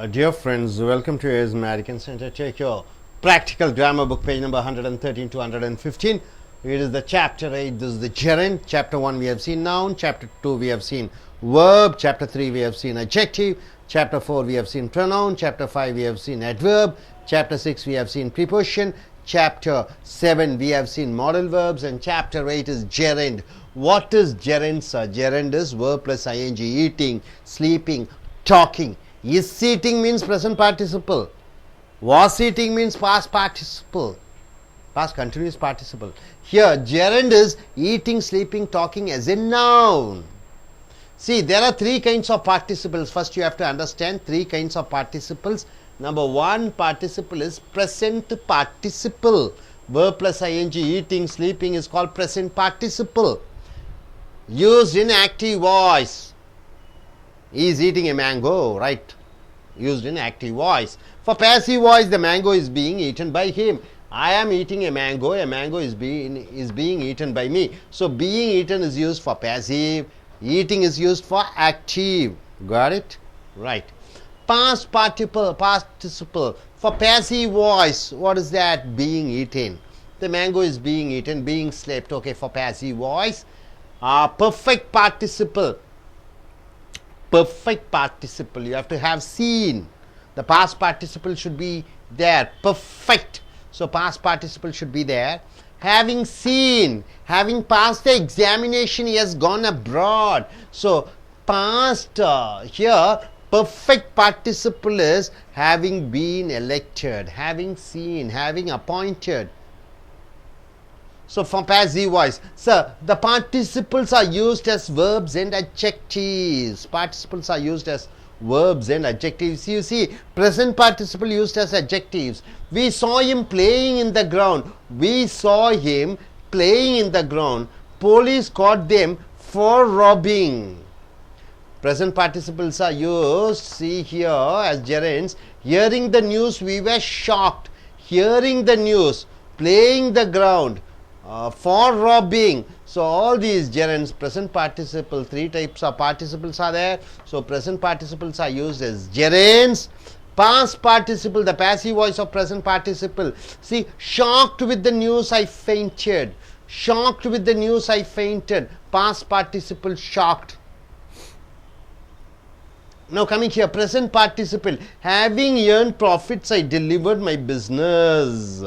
Dear friends, welcome to AS American Center. Take your practical grammar book, page number 113 to 115. It is the chapter 8. This is the gerund. Chapter 1 we have seen noun. Chapter 2 we have seen verb. Chapter 3 we have seen adjective. Chapter 4 we have seen pronoun. Chapter 5 we have seen adverb. Chapter 6 we have seen preposition. Chapter 7 we have seen modal verbs, and chapter 8 is gerund. What is gerund, sir? Gerund is verb plus ing, eating, sleeping, talking. Is eating means present participle. Was eating means past participle. Past continuous participle. Here gerund is eating, sleeping, talking as a noun. See, there are three kinds of participles. First you have to understand three kinds of participles. Number one participle is present participle. Verb plus ing, eating, sleeping is called present participle. Used in active voice. He is eating a mango, right? Used in active voice. For passive voice, the mango is being eaten by him. I am eating a mango is being eaten by me. So being eaten is used for passive, eating is used for active. Got it? Right. Past participle. For passive voice, what is that? Being eaten. The mango is being eaten, being slept. Okay, for passive voice. Perfect participle. Perfect participle. You have to have seen. The past participle should be there. Perfect. So past participle should be there. Having seen. Having passed the examination, he has gone abroad. So past here. Perfect participle is having been elected, having seen, having appointed. So for passive voice, sir, the participles are used as verbs and adjectives. Participles are used as verbs and adjectives. You see, present participle used as adjectives. We saw him playing in the ground. We saw him playing in the ground. Police caught them for robbing. Present participles are used, see here, as gerunds. Hearing the news, we were shocked. Hearing the news, playing the ground, for robbing. So all these gerunds, present participle, three types of participles are there. So present participles are used as gerunds. Past participle, the passive voice of present participle. See, shocked with the news, I fainted. Shocked with the news, I fainted. Past participle, shocked. Now coming here, present participle. Having earned profits, I delivered my business.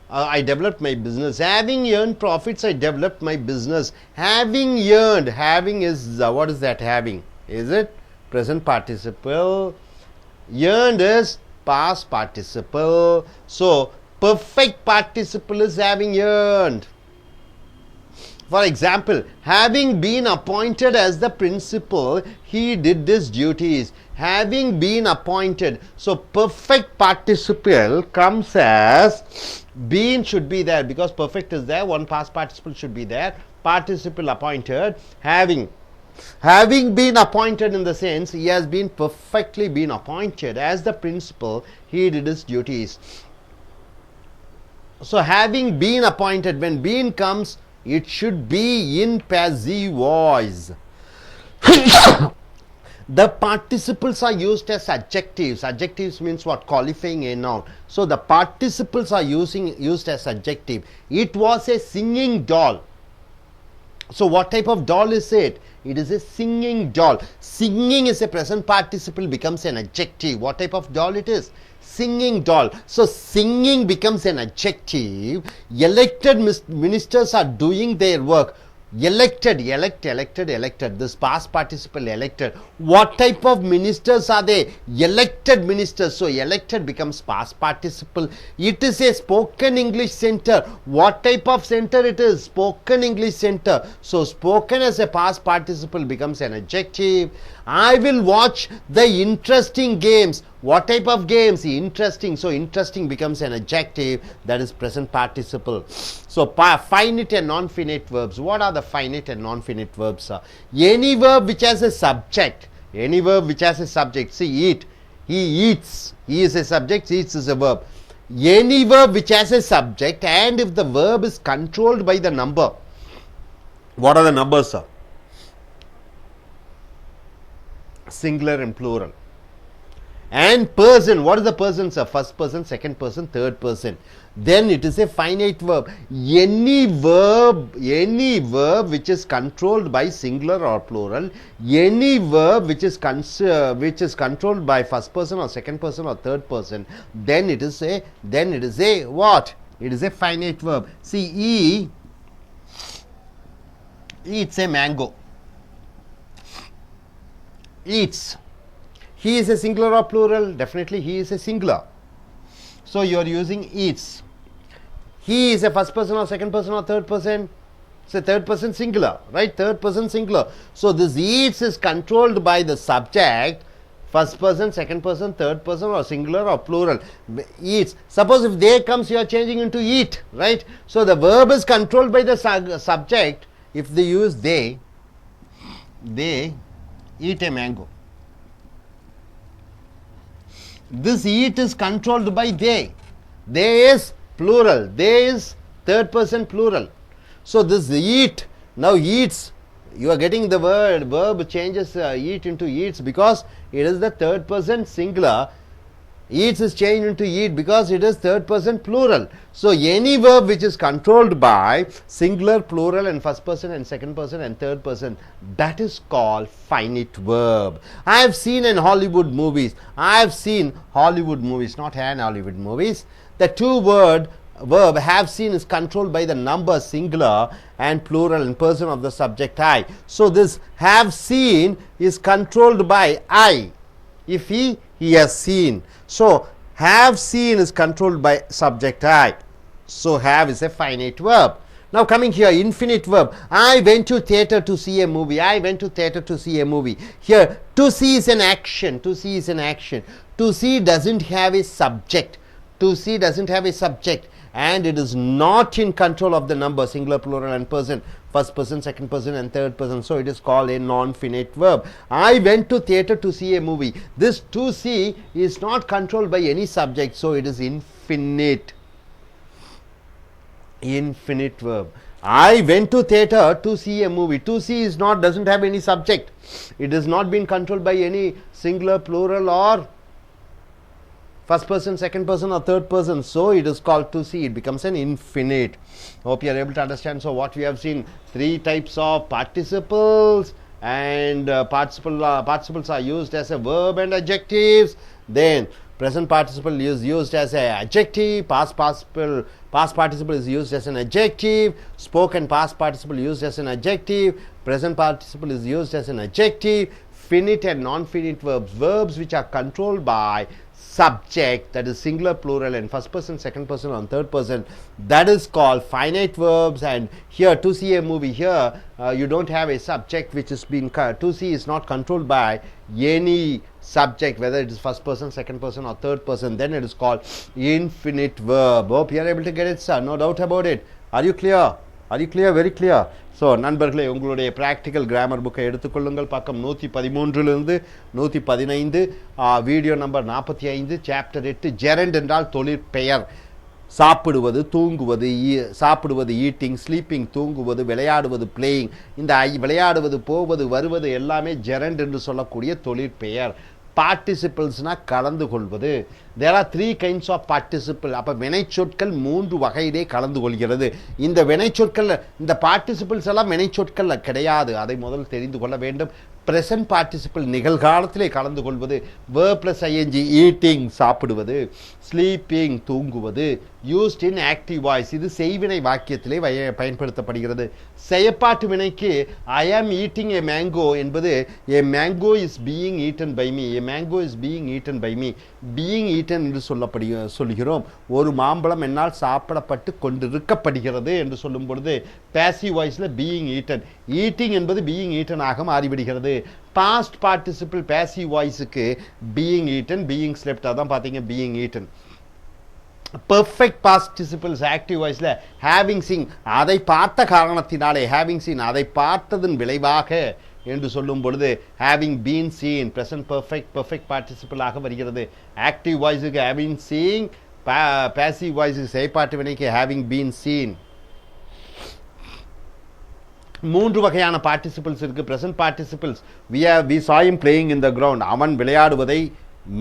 I developed my business. Having earned profits, I developed my business. Having earned. Having is, what is that having? Is it present participle? Earned is past participle. So, perfect participle is having earned. For example, having been appointed as the principal, he did his duties. Having been appointed. So, perfect participle comes as been should be there because perfect is there. One past participle should be there. Participle appointed. Having been appointed in the sense he has been perfectly been appointed as the principal, he did his duties. So, having been appointed, when been comes, it should be in passive voice. The participles are used as adjectives. Adjectives means what? Qualifying a noun. So the participles are used as adjective. It was a singing doll. So what type of doll is it? It is a singing doll. Singing is a present participle, becomes an adjective. What type of doll it is? Singing doll. So singing becomes an adjective. Elected ministers are doing their work. Elected. This past participle, elected. What type of ministers are they? Elected ministers. So elected becomes past participle. It is a spoken English center. What type of center it is? Spoken English center. So spoken as a past participle becomes an adjective. I will watch the interesting games. What type of games? Interesting. So interesting becomes an adjective, that is present participle. So finite and non-finite verbs. What are the finite and non-finite verbs? Any verb which has a subject. Any verb which has a subject. See, eat. He eats. He is a subject. Eats is a verb. Any verb which has a subject, and if the verb is controlled by the number. What are the numbers, sir? Singular and plural. And person, what is the person, sir? First person, second person, third person. Then it is a finite verb. Any verb which is controlled by singular or plural, any verb which is controlled by first person or second person or third person, then it is a what? It is a finite verb. See, he eats a mango. Eats. He is a singular or plural? Definitely he is a singular. So you are using eats. He is a first person or second person or third person? It's a third person singular, right? Third person singular. So this eats is controlled by the subject, first person, second person, third person, or singular or plural. Eats. Suppose if they comes, you are changing into eat, right? So the verb is controlled by the subject. If they use they eat a mango. This eat is controlled by they. They is plural. They is third person plural. So this eat, now eats, you are getting the verb changes eat into eats because it is the third person singular. Eats is changed into eat because it is third person plural. So any verb which is controlled by singular, plural, and first person and second person and third person, that is called finite verb. I have seen in Hollywood movies, not an Hollywood movies, the two word verb have seen is controlled by the number singular and plural and person of the subject I. So this have seen is controlled by I. If he has seen. So have seen is controlled by subject I. So have is a finite verb. Now coming here, infinite verb. I went to theatre to see a movie. I went to theatre to see a movie. Here, to see is an action. To see is an action. To see doesn't have a subject. To see doesn't have a subject. And it is not in control of the number, singular, plural, and person. First person, second person, and third person. So it is called a non-finite verb. I went to theatre to see a movie. This to see is not controlled by any subject. So it is infinite. Infinite verb. I went to theatre to see a movie. To see is not, doesn't have any subject. It is not being controlled by any singular, plural, or first person, second person, or third person. So it is called to see. It becomes an infinite. Hope you are able to understand. So what we have seen, three types of participles, and participles are used as a verb and adjectives. Then present participle is used as an adjective. Past participle is used as an adjective. Spoken past participle used as an adjective. Present participle is used as an adjective. Finite and non-finite verbs, verbs which are controlled by subject, that is singular, plural, and first person, second person, and third person, that is called finite verbs. And here, to see a movie, here you don't have a subject which is being to see is not controlled by any subject, whether it is first person, second person, or third person. Then it is called infinite verb. Hope you are able to get it, sir. No doubt about it. Are you clear? Are you clear? Very clear. So நண்பர்களே, உங்களுடைய practical grammar புக்கை எடுத்துக்கொள்ளுங்கள். பக்கம் 113 115, video number 45, chapter 8. Gerund என்றால் தொழிற்பெயர். சாப்பிடுவது, தூங்குவது, eating, sleeping, தூங்குவது, விளையாடுவது, பிளேயிங். இந்த விளையாடுவது, போவது, வருவது எல்லாமே ஜெரண்ட் என்று சொல்லக்கூடிய தொழிற்பெயர். பார்ட்டிசிபிள்ஸ்னா கலந்து கொள்வது. There are 3 kinds of participle. அப்போ வினைச்சொற்கள் 3 வகையிலே கலந்து கொள்கிறது. இந்த வினைச்சொற்கள், இந்த பார்ட்டிசிபிள்ஸ் எல்லாம் வினைச்சொற்கள் கிடையாது. அதை முதல் தெரிந்து கொள்ள வேண்டும். present participle நிகழ்காலத்திலே கலந்து கொள்வது. verb plus ing, eating சாப்பிடுவது, sleeping தூங்குவது. used in active voice, இது செய்வினை வாக்கியத்திலே பயன்படுத்தப்படுகிறது. செயப்பாட்டு வினைக்கு I am eating a mango என்பது a mango is being eaten by me, a mango is being eaten by me. being eaten என்று சொல்கிறோம். ஒரு மாம்பழம் என்னால் சாப்பிடப்பட்டு கொண்டிருக்கப்படுகிறது என்று சொல்லும் பொழுது passive voiceல being eaten, eating என்பது being eaten ஆக மாறிவிடுகிறது. past participle passive voiceக்கு being eaten, being slept, அதான் பார்த்தீங்க being eaten. perfect participles active voiceல having seen, அதை பார்த்த காரணத்தினாலே, having seen அதை பார்த்ததன் விளைவாக என்று சொல்லும் பொழுது having been seen, present perfect participle ஆக வருகிறது. active voiceக்கு having seen, passive voiceக்கு செயற்பாட்டு வினைக்கு having been seen. 3 வகையான பார்ட்டிசிபிள்ஸ் இருக்கு. present participles, we saw him playing in the ground, அவன் விளையாடுவதை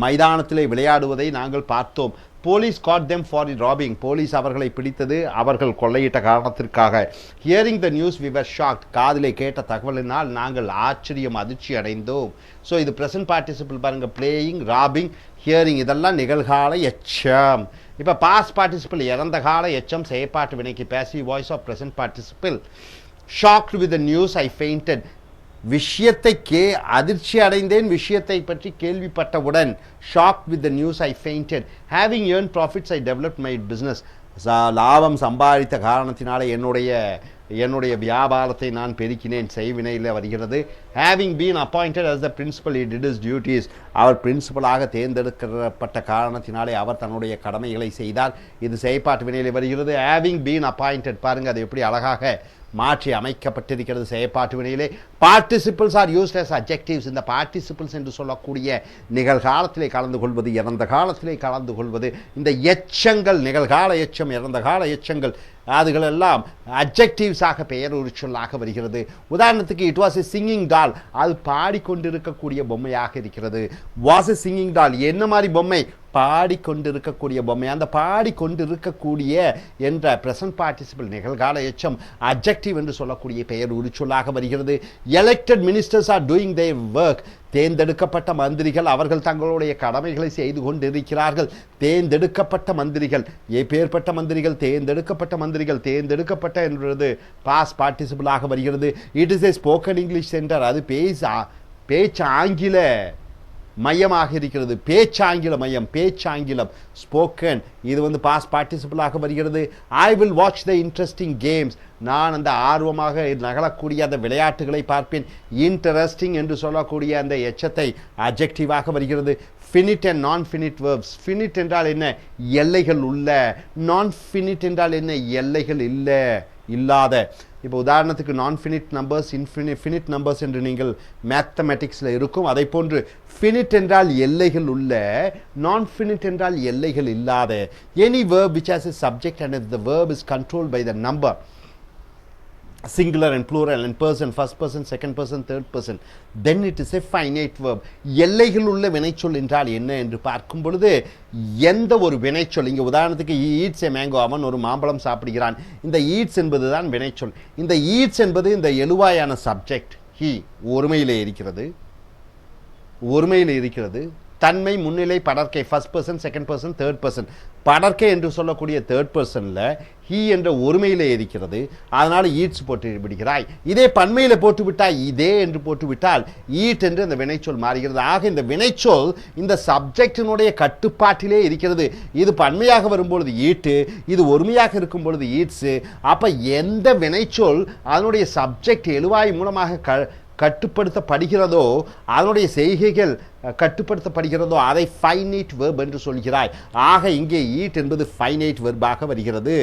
மைதானத்திலே விளையாடுவதை நாங்கள் பார்த்தோம். Police caught them for robbing, police அவர்களை பிடித்தது அவர்கள் கொள்ளையிட்ட காரணத்திற்காக. Hearing the news we were shocked, காதிலே கேட்ட தகவலினால் நாங்கள் ஆச்சரியம் அதிர்ச்சி அடைந்தோம். ஸோ இது ப்ரெசன்ட் பார்ட்டிசிபிள் பாருங்க, பிளேயிங், ராபிங், ஹியரிங் இதெல்லாம் நிகழ்கால எச்சம். இப்போ பாஸ்ட் பார்ட்டிசிபிள் இறந்த கால எச்சம், செயற்பாட்டு வினைக்கு passive voice of present participle. Shocked with the news I fainted, விஷயத்தை அதிர்ச்சி அடைந்தேன், விஷயத்தை பற்றி கேள்விப்பட்டவுடன். Shock with the news I fainted. Having earn profits I develop my business, லாபம் சம்பாதித்த காரணத்தினாலே என்னுடைய வியாபாரத்தை நான் பெருக்கினேன், செய்வினையில் வருகிறது. Having been appointed as the principal he did his duties, அவர் பிரின்சிபலாக தேர்ந்தெடுக்கப்பட்ட காரணத்தினாலே அவர் தன்னுடைய கடமைகளை செய்தார். இது செயற்பாட்டு வினையில் வருகிறது. ஹேவிங் பீன் அப்பாயிண்டட் பாருங்க, அது எப்படி அழகாக மாற்றி அமைக்கப்பட்டிருக்கிறது செயற்பாட்டு வினையிலே. Participles are used as adjectives. இந்த பார்ட்டிசிபிள்ஸ் என்று சொல்லக்கூடிய நிகழ்காலத்திலே கலந்து கொள்வது, இறந்த காலத்திலே கலந்து கொள்வது, இந்த எச்சங்கள், நிகழ்கால எச்சம், இறந்த கால எச்சங்கள், அதுகளெல்லாம் அட்ஜெக்டிவ்ஸாக பெயர் ஒரு சொல்லாக வருகிறது. உதாரணத்துக்கு இட் வாஸ் எ சிங்கிங் டால், அது பாடிக்கொண்டிருக்கக்கூடிய பொம்மையாக இருக்கிறது. வாஸ் எ சிங்கிங் டால், என்ன மாதிரி பொம்மை? பாடிக்கொண்டிருக்கக்கூடிய பொம்மை. அந்த பாடிக்கொண்டிருக்கக்கூடிய என்ற பிரசன்ட் பார்ட்டிசிபிள் நிகழ்கால எச்சம் அட்ஜெக்டிவ் என்று சொல்லக்கூடிய பெயர் ஒரு சொல்லாக வருகிறது. Elected ministers are doing their work, தேர்ந்தெடுக்கப்பட்ட மந்திரிகள் அவர்கள் தங்களுடைய கடமைகளை செய்து கொண்டிருக்கிறார்கள். தேர்ந்தெடுக்கப்பட்ட மந்திரிகள், எப்பேற்பட்ட மந்திரிகள்? தேர்ந்தெடுக்கப்பட்ட மந்திரிகள். தேர்ந்தெடுக்கப்பட்ட என்பது பாஸ்ட் பார்ட்டிசிபிளாக வருகிறது. It is a spoken English centre, அது பேச்சு ஆங்கில மையமாக இருக்கிறது. பேச்சாங்கில மையம், பேச்சாங்கிலம், ஸ்போக்கன், இது பாஸ்ட் பார்ட்டிசிபிளாக வருகிறது. I will watch the interesting games, நான் அந்த ஆர்வமாக நகலக்கூடிய அந்த விளையாட்டுகளை பார்ப்பேன். இன்ட்ரெஸ்டிங் என்று சொல்லக்கூடிய அந்த எச்சத்தை அட்ஜெக்டிவாக வருகிறது. ஃபினிட் அண்ட் நான் ஃபினிட் வேர்ப்ஸ். ஃபினிட் என்றால் என்ன? எல்லைகள் உள்ள. நான் ஃபினிட் என்றால் என்ன? எல்லைகள் இல்லாத. இப்போ உதாரணத்துக்கு நான் ஃபினிட் நம்பர்ஸ், ஃபினிட் நம்பர்ஸ் என்று நீங்கள் மேத்தமெட்டிக்ஸில் இருக்கும். அதை போன்று ஃபினிட் என்றால் எல்லைகள் உள்ள, நான் ஃபினிட் என்றால் எல்லைகள் இல்லாத. Any verb which has a subject and the verb is controlled by the number, singular and plural and person, first person, second person, third person, then it is a finite verb. எல்லைகள் உள்ள வினைச்சொல் என்றால் என்ன என்று பார்க்கும் பொழுது, எந்த ஒரு வினைச்சொல், இங்கே உதாரணத்துக்கு ஈட்ஸ் ஏ மேங்கோ, அவன் ஒரு மாம்பழம் சாப்பிடுகிறான். இந்த ஈட்ஸ் என்பது தான் வினைச்சொல். இந்த ஈட்ஸ் என்பது இந்த எழுவாயான சப்ஜெக்ட் ஹி ஒருமையில் இருக்கிறது. தன்மை முன்னிலை படர்க்கை, first person, second person, third person. படர்க்கை என்று சொல்லக்கூடிய தேர்ட் பர்சனில் ஹீ என்ற ஒருமையிலே இருக்கிறது. அதனால் ஈட்ஸ் போட்டு விடுகிறாய். இதே பன்மையில் போட்டுவிட்டால், இதே என்று போட்டுவிட்டால் ஈட் என்று அந்த வினைச்சொல் மாறுகிறது. ஆக இந்த வினைச்சொல் இந்த சப்ஜெக்டினுடைய கட்டுப்பாட்டிலே இருக்கிறது. இது பன்மையாக வரும்பொழுது ஈட்டு, இது ஒருமையாக இருக்கும் பொழுது ஈட்ஸு. அப்போ எந்த வினைச்சொல் அதனுடைய சப்ஜெக்ட் எழுவாய் மூலமாக கட்டுப்படுத்தப்படுகிறதோ, அதனுடைய செய்கைகள் கட்டுப்படுத்தப்படுகிறதோ, அதை ஃபைனைட் வெர்ப் என்று சொல்கிறாய். ஆக இங்கே ஈட் என்பது ஃபைனைட் வெர்பாக வருகிறது.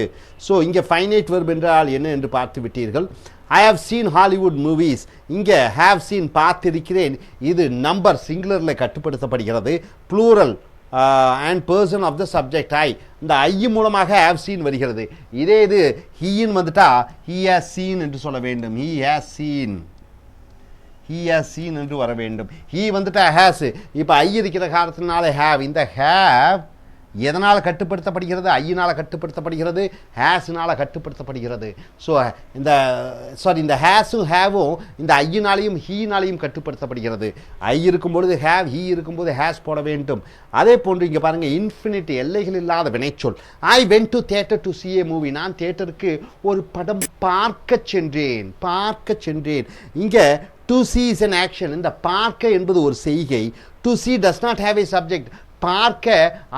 ஸோ இங்கே ஃபைனைட் வெர்ப் என்றால் என்ன என்று பார்த்து விட்டீர்கள். I have seen Hollywood movies, இங்கே ஹேவ் சீன் பார்த்திருக்கிறேன், இது நம்பர் சிங்குலரில் கட்டுப்படுத்தப்படுகிறது. Plural and person of the subject I, இந்த ஐ மூலமாக ஹேவ் சீன் வருகிறது. இதே இது ஹீன்னு வந்துட்டா ஹீ ஹேஸ் சீன் என்று சொல்ல வேண்டும். He has scene, he has seen என்று வர வேண்டும். he வந்துட்டு has. இப்போ ஐ இருக்கிற காரணத்தினால have. இந்த have எதனால் கட்டுப்படுத்தப்படுகிறது? ஐயினால் கட்டுப்படுத்தப்படுகிறது, ஹேஸ்னால் கட்டுப்படுத்தப்படுகிறது. ஸோ இந்த ஹேஸும் ஹேவும் இந்த ஐயினாலையும் ஹீனாலையும் கட்டுப்படுத்தப்படுகிறது. ஐ இருக்கும்பொழுது ஹேவ், ஹீ இருக்கும்போது ஹேஸ் போட வேண்டும். அதே போன்று இங்கே பாருங்கள், இன்ஃபினிட்டி எல்லைகள் இல்லாத வினைச்சொல். I went to theatre to see a movie, நான் தியேட்டருக்கு ஒரு படம் பார்க்க சென்றேன். இங்கே to see is an action. இந்த பார்க்க என்பது ஒரு செய்கை. to see does not have a subject. பார்க்க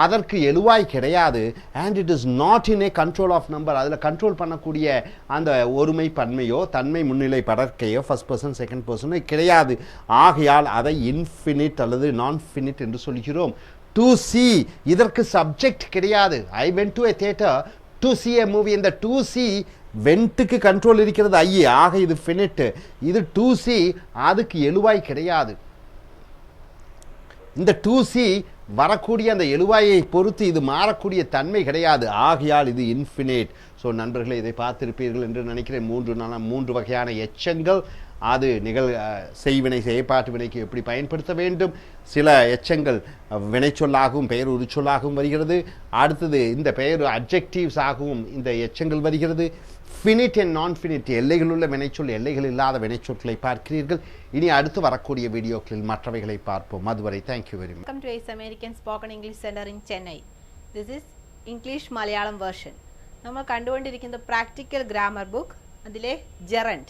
அதற்கு எழுவாய் கிடையாது. and it is not in a control of number. அதில் கண்ட்ரோல் பண்ணக்கூடிய அந்த ஒருமை பன்மையோ தன்மை முன்னிலை படற்கையோ ஃபர்ஸ்ட் பர்சன் செகண்ட் பர்சனோ கிடையாது. ஆகையால் அதை இன்ஃபினிட் அல்லது நான் ஃபினிட் என்று சொல்கிறோம். to see இதற்கு சப்ஜெக்ட் கிடையாது. I went to a theater to see a movie. இந்த to see வென்ட்டுக்கு கண்ட்ரோல் இருக்கிறது ஐ. ஆக இது ஃபினிட். இது to see அதுக்கு எழுவாய் கிடையாது. இந்த to see வரக்கூடிய அந்த எழுவாயை பொறுத்து இது மாறக்கூடிய தன்மை கிடையாது. ஆகையால் இது இன்ஃபினிட். ஸோ நண்பர்களே, இதை பார்த்திருப்பீர்கள் என்று நினைக்கிறேன். மூன்று வகையான எச்சங்கள் அது செய்வினை செயற்பாட்டு வினைக்கு எப்படி பயன்படுத்த வேண்டும். சில எச்சங்கள் வினைச்சொல்லாகவும் பெயர் உரிச்சொல்லாகவும் வருகிறது. அடுத்தது இந்த பெயர் அட்ஜெக்டிவ்ஸ் ஆகவும் இந்த எச்சங்கள் வருகிறது. ஃபினிட் அண்ட் நான் ஃபினிட் எல்லைகளுள்ள வினைச்சொல் எல்லைகள் இல்லாத வினைச்சொற்களை பார்க்கிறீர்கள். இனி அடுத்து வரக்கூடிய வீடியோக்களில் மற்றவைகளை பார்ப்போம். அதுவரை thank you very much. Welcome to ACE American Spoken English Center in Chennai. This is English Malayalam version. നമ്മൾ കണ്ടുകൊണ്ടിരിക്കുന്ന പ്രാക്ടിക്കൽ ഗ്രാമർ ബുക്ക് അതിലെ gerund.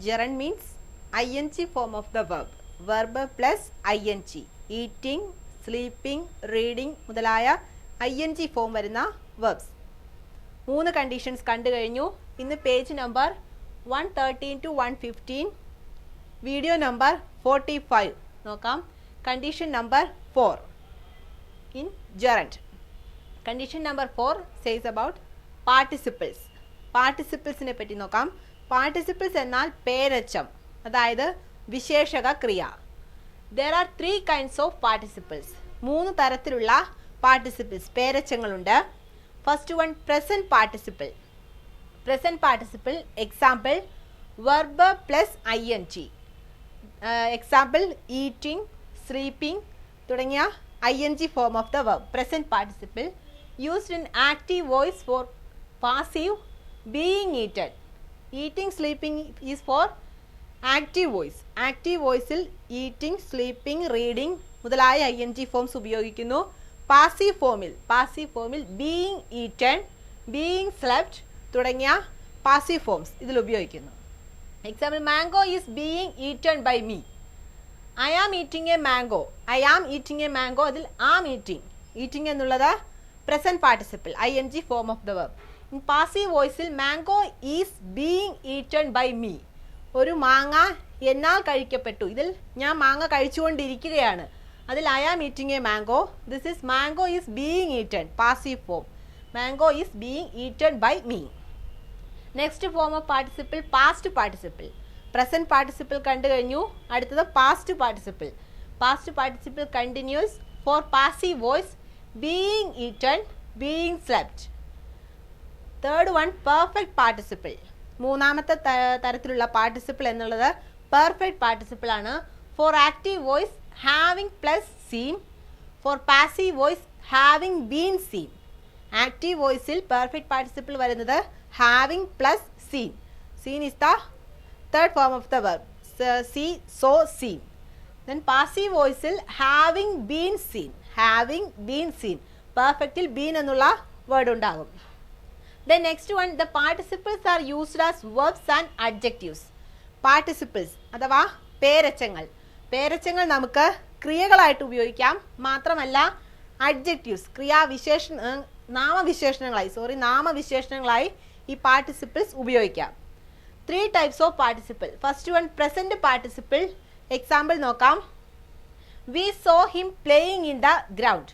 Gerund means ing form of the verb. Verb plus ing. Eating, sleeping, reading മുതലായ ing form വരുന്ന verbs. 3 conditions കണ്ടു കഴിഞ്ഞു. ഇന്ന് page number 113 to 115 video number 45 നോക്കാം. Condition number 4 in gerund. Condition number 4 says about participles. Participles-നെ പറ്റി നോക്കാം. Participles എന്നാൽ പേരച്ചം, അതായത് വിശേഷക ക്രിയ. There are 3 kinds of participles. 3 തരത്തിലുള്ള participles പേരച്ചങ്ങളുണ്ട്. First one, present participle. Present participle example verb plus ing. Example eating, sleeping തുടങ്ങിയ ing form of the verb. Present participle used in active voice for passive being eaten. Eating, sleeping is for active voice. Active voice-ൽ eating, sleeping, reading മുതലായ ing forms ഉപയോഗിക്കുന്നു. Passive ഫോമിൽ being eaten, being slept തുടങ്ങിയ passive forms ഇതിൽ ഉപയോഗിക്കുന്നു. Example mango is being eaten by me. I am eating a mango. I am eating a mango അതിൽ am eating എന്നുള്ളത് present participle ing form of the verb. In passive വോയിസിൽ mango is being eaten by me. ഒരു മാങ്ങ എന്നാൽ കഴിക്കപ്പെട്ടു. ഇതിൽ ഞാൻ മാങ്ങ കഴിച്ചുകൊണ്ടിരിക്കുകയാണ്. അതിൽ I am eating a mango. This is mango is being eaten passive form. Mango is being eaten by me. Next form of participle past participle. Present participle കണ്ടു കഴിഞ്ഞു. അടുത്തത് past participle. Past participle continuous for passive voice being eaten, being slept. Third one perfect participle. മൂന്നാമത്തെ തരത്തിലുള്ള participle എന്നുള്ളത് perfect participle ആണ്. For active voice having plus seen. For passive voice having been seen. Active വോയിസിൽ perfect participle വരുന്നത് having plus seen. Seen is the third form of the verb. See, saw, seen. Then passive voice il having been seen. Having been seen. Perfect il been എന്നുള്ള word ഉണ്ടാകും. Then next one, the participles are used as verbs and adjectives. Participles അഥവാ പേരച്ചങ്ങൾ. പേരച്ചങ്ങൾ നമുക്ക് ക്രിയകളായിട്ട് ഉപയോഗിക്കാം. മാത്രമല്ല adjectives നാമവിശേഷണങ്ങളായി ഈ participles ഉപയോഗിക്കാം. 3 types of participle. First one present participle. Example നോക്കാം. We saw him playing in the ground.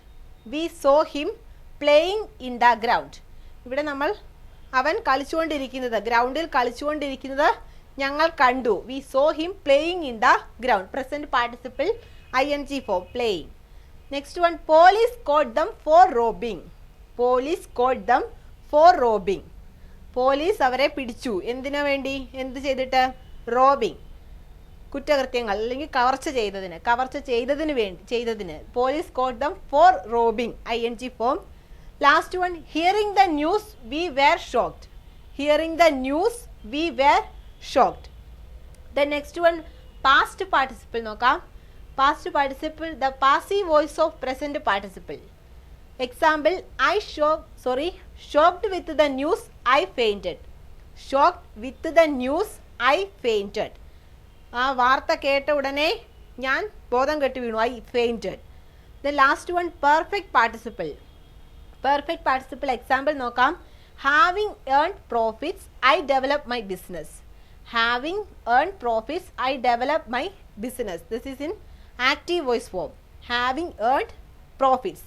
We saw him playing in the ground. ഇവിടെ നമ്മൾ അവൻ കളിച്ചുകൊണ്ടിരിക്കുന്നത്, ഗ്രൗണ്ടിൽ കളിച്ചുകൊണ്ടിരിക്കുന്നത് ഞങ്ങൾ കണ്ടു. We saw him playing in the ground. Present participle ing form playing. Next one police caught them for robbing. Police caught them for robbing. Police അവരെ പിടിച്ചു. എന്തിനു വേണ്ടി? എന്ത് ചെയ്തിട്ട്? റോബിങ്, കുറ്റകൃത്യങ്ങൾ അല്ലെങ്കിൽ കവർച്ച ചെയ്തതിന്. Police caught them for robbing ing form. Last one hearing the news we were shocked. Hearing the news we were shocked. The next one past participle നോക്കാം. Past participle the passive voice of present participle. Example shocked with the news I fainted. Shocked with the news I fainted. ആ വാർത്ത കേട്ട ഉടനെ ഞാൻ ബോധം കെട്ട് വീണു. I fainted. The last one perfect participle. Perfect participle example നോക്കാം. Having earned profits I develop my business. Having earned profits I develop my business. This is in active voice form. Having earned profits.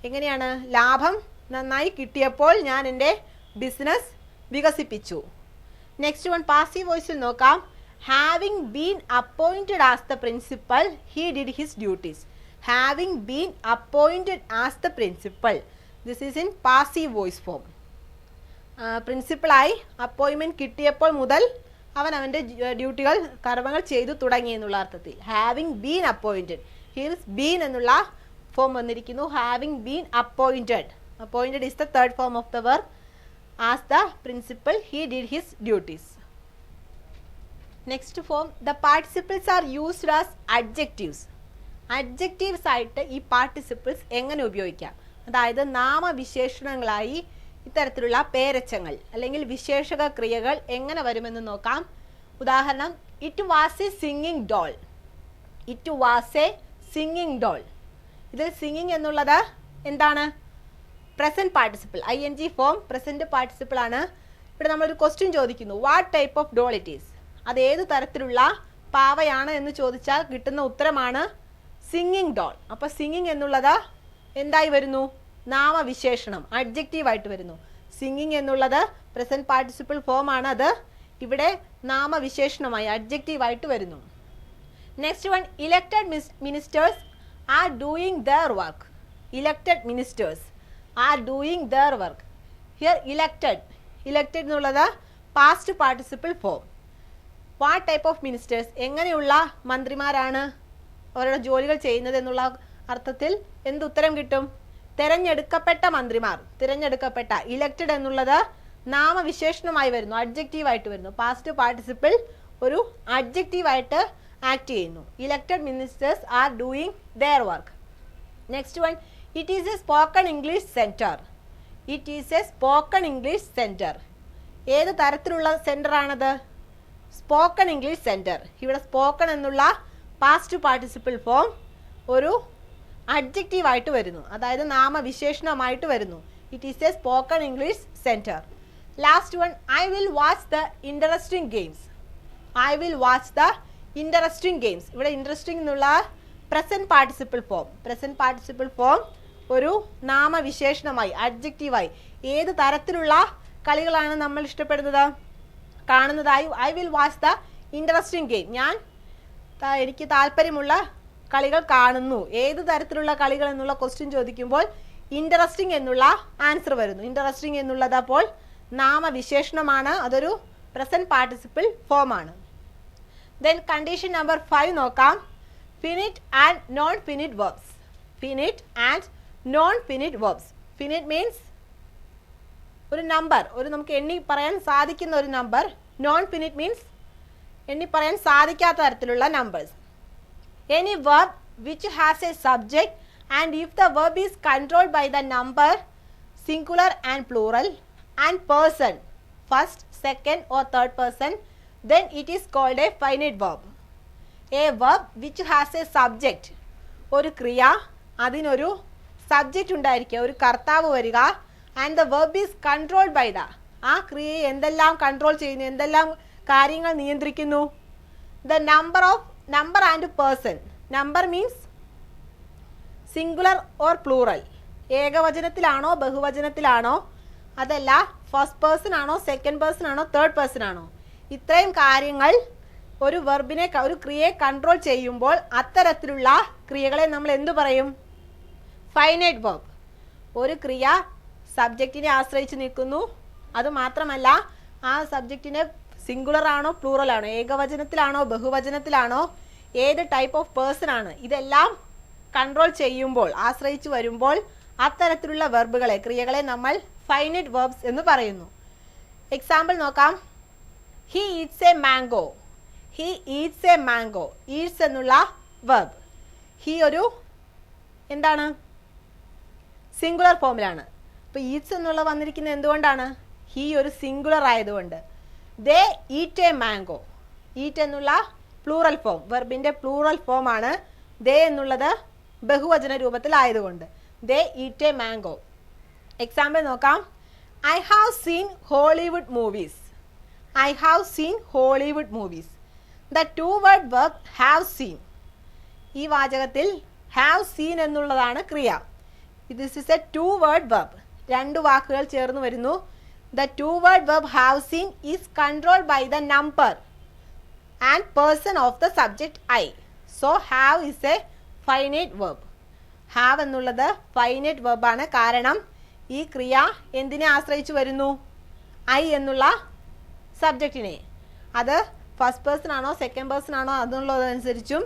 എങ്ങനെയാണ്? ലാഭം നന്നായി കിട്ടിയപ്പോൾ ഞാൻ എൻ്റെ business വികസിപ്പിച്ചു. Next one passive വോയിസിൽ നോക്കാം. Having been appointed as the principal he did his duties. Having been appointed as the principal. This is in passive voice form. പ്രിൻസിപ്പളായി അപ്പോയിൻമെൻറ്റ് കിട്ടിയപ്പോൾ മുതൽ അവൻ അവൻ്റെ ഡ്യൂട്ടികൾ കർമ്മങ്ങൾ ചെയ്തു തുടങ്ങി എന്നുള്ള അർത്ഥത്തിൽ. Having been appointed, here been എന്നുള്ള ഫോം വന്നിരിക്കുന്നു. Having been appointed, appointed is the third form of the verb. As the principal he did his duties. Next form, the participles are used as adjectives. Adjectives ആയിട്ട് ഈ പാർട്ടിസിപ്പിൾസ് എങ്ങനെ ഉപയോഗിക്കാം, അതായത് നാമവിശേഷണങ്ങളായി ഇത്തരത്തിലുള്ള പേരച്ചങ്ങൾ അല്ലെങ്കിൽ വിശേഷക ക്രിയകൾ എങ്ങനെ വരുമെന്ന് നോക്കാം. ഉദാഹരണം, it was a singing doll. It was a singing doll. ഇതിൽ സിംഗിങ് എന്നുള്ളത് എന്താണ്? Present participle, ING form present participle ആണ്. ഇവിടെ നമ്മളൊരു ക്വസ്റ്റ്യൻ ചോദിക്കുന്നു, what type of doll it is. അത് ഏത് തരത്തിലുള്ള പാവയാണ് എന്ന് ചോദിച്ചാൽ കിട്ടുന്ന ഉത്തരമാണ് സിംഗിങ് ഡോൾ. അപ്പോൾ സിംഗിങ് എന്നുള്ളത് എന്തായി വരുന്നു? നാമവിശേഷണം, അഡ്ജക്റ്റീവ് ആയിട്ട് വരുന്നു. സിംഗിങ് എന്നുള്ളത് പ്രസന്റ് പാർട്ടിസിപ്പിൾ ഫോം ആണ്, അത് ഇവിടെ നാമവിശേഷണമായി അഡ്ജക്റ്റീവ് ആയിട്ട് വരുന്നു. Next one, elected ministers are doing their work. Elected ministers are doing their work. Here elected എന്നുള്ളത് past participle form. What type of ministers, എങ്ങനെയുള്ള മന്ത്രിമാരാണ് അവരുടെ ജോലികൾ ചെയ്യുന്നത് എന്നുള്ള അർത്ഥത്തിൽ എന്ത് ഉത്തരം കിട്ടും? തിരഞ്ഞെടുക്കപ്പെട്ട മന്ത്രിമാർ, തിരഞ്ഞെടുക്കപ്പെട്ട. ഇലക്റ്റഡ് എന്നുള്ളത് നാമവിശേഷണമായി വരുന്നു, അഡ്ജക്റ്റീവ് ആയിട്ട് വരുന്നു. പാസ്റ്റ് പാർട്ടിസിപ്പിൾ ഒരു അഡ്ജക്റ്റീവ് ആയിട്ട് ആക്ട് ചെയ്യുന്നു. Elected ministers are doing their work. Next one, it is A spoken English centre. It is A spoken English centre. ഏത് തരത്തിലുള്ള സെൻറ്റർ ആണത്? Spoken English centre. ഇവിടെ സ്പോക്കൺ എന്നുള്ള പാസ്റ്റ് പാർട്ടിസിപ്പിൾ ഫോം ഒരു adjective ആയിട്ട് വരുന്നു, അതായത് നാമവിശേഷണമായിട്ട് വരുന്നു. It is A spoken English centre. Last one, I will watch the interesting games. I will watch the interesting games. ഇവിടെ ഇൻട്രസ്റ്റിംഗ് എന്നുള്ള present participle form. Present participle form ഒരു നാമവിശേഷണമായി അഡ്ജക്റ്റീവായി ഏത് തരത്തിലുള്ള കളികളാണ് നമ്മൾ ഇഷ്ടപ്പെടുന്നത്, കാണുന്നതായി? I will watch the interesting game. എനിക്ക് താല്പര്യമുള്ള കളികൾ കാണുന്നു. ഏത് തരത്തിലുള്ള കളികൾ എന്നുള്ള ക്വസ്റ്റ്യൻ ചോദിക്കുമ്പോൾ ഇൻട്രസ്റ്റിംഗ് എന്നുള്ള ആൻസർ വരുന്നു. ഇൻട്രസ്റ്റിംഗ് എന്നുള്ളത് അപ്പോൾ നാമവിശേഷണമാണ്, അതൊരു പ്രസന്റ് പാർട്ടിസിപ്പിൾ ഫോം ആണ്. ദെൻ കണ്ടീഷൻ നമ്പർ 5 നോക്കാം. Finite and non finite verbs. Finite and non finite verbs. Finite means ഒരു നമ്പർ, ഒരു നമുക്ക് എണ്ണി പറയാൻ സാധിക്കുന്ന ഒരു നമ്പർ. നോൺ ഫിനിറ്റ് മീൻസ് എണ്ണി പറയാൻ സാധിക്കാത്ത തരത്തിലുള്ള numbers. Any verb which has a subject and if the verb is controlled by the number, singular and plural, and person, first, second or third person, then it is called a finite verb. A verb which has a subject, ഒരു ക്രിയ, അതിനൊരു subject ഉണ്ടായിരിക്കുക, ഒരു കർത്താവ് വരിക, and the verb is controlled by the, ആ ക്രിയയെ എന്തെല്ലാം control ചെയ്യുന്നു, എന്തെല്ലാം കാര്യങ്ങൾ നിയന്ത്രിക്കുന്നു? The number and person. Number means singular or plural. ഏകവചനത്തിലാണോ ബഹുവചനത്തിലാണോ, അതല്ല ഫസ്റ്റ് പേഴ്സൺ ആണോ സെക്കൻഡ് പേഴ്സൺ ആണോ തേർഡ് പേഴ്സൺ ആണോ, ഇത്രയും കാര്യങ്ങൾ ഒരു വെർബിനെ, ഒരു ക്രിയയെ കൺട്രോൾ ചെയ്യുമ്പോൾ അത്തരത്തിലുള്ള ക്രിയകളെ നമ്മൾ എന്തു പറയും? Finite verb. ഒരു ക്രിയ സബ്ജക്റ്റിനെ ആശ്രയിച്ച് നിൽക്കുന്നു, അതുമാത്രമല്ല ആ സബ്ജക്റ്റിനെ സിംഗുലർ ആണോ പ്ലൂറൽ ആണോ, ഏകവചനത്തിലാണോ ബഹുവചനത്തിലാണോ, ഏത് ടൈപ്പ് ഓഫ് പേഴ്സൺ ആണ്, ഇതെല്ലാം കൺട്രോൾ ചെയ്യുമ്പോൾ, ആശ്രയിച്ച് വരുമ്പോൾ അത്തരത്തിലുള്ള വെർബുകളെ, ക്രിയകളെ നമ്മൾ ഫൈനൈറ്റ് വെർബ്സ് എന്ന് പറയുന്നു. എക്സാമ്പിൾ നോക്കാം. He Eats A mango. He Eats A mango. Eats എന്നുള്ള വെർബ്. ഹി ഒരു എന്താണ്? സിംഗുലർ ഫോമിലാണ്. അപ്പോൾ ഈറ്റ്സ് എന്നുള്ള വന്നിരിക്കുന്നത് എന്തുകൊണ്ടാണ്? ഹി ഒരു സിംഗുലർ ആയതുകൊണ്ട്. They eat a mango. Eat എന്നുള്ള പ്ലൂറൽ ഫോം, വെർബിൻ്റെ പ്ലൂറൽ ഫോം ആണ്. ദേ എന്നുള്ളത് ബഹുവചന രൂപത്തിലായതുകൊണ്ട്. They eat a mango. Example നോക്കാം. I have seen Hollywood movies. I have seen Hollywood movies. The two word verb have seen. ഈ വാചകത്തിൽ have seen എന്നുള്ളതാണ് ക്രിയ. This is a two word verb. രണ്ട് വാക്കുകൾ ചേർന്ന് വരുന്നു. The two word verb have seen is controlled by the number and person of the subject I. So have is a finite verb. Have എന്നുള്ളത് finite verb ആണ്. കാരണം ഈ ക്രിയ എന്തിനെ ആശ്രയിച്ച് വരുന്നു? I എന്നുള്ള സബ്ജക്റ്റിനെ. അത് ഫസ്റ്റ് പേഴ്സൺ ആണോ സെക്കൻഡ് പേഴ്സൺ ആണോ അതുള്ളതനുസരിച്ചും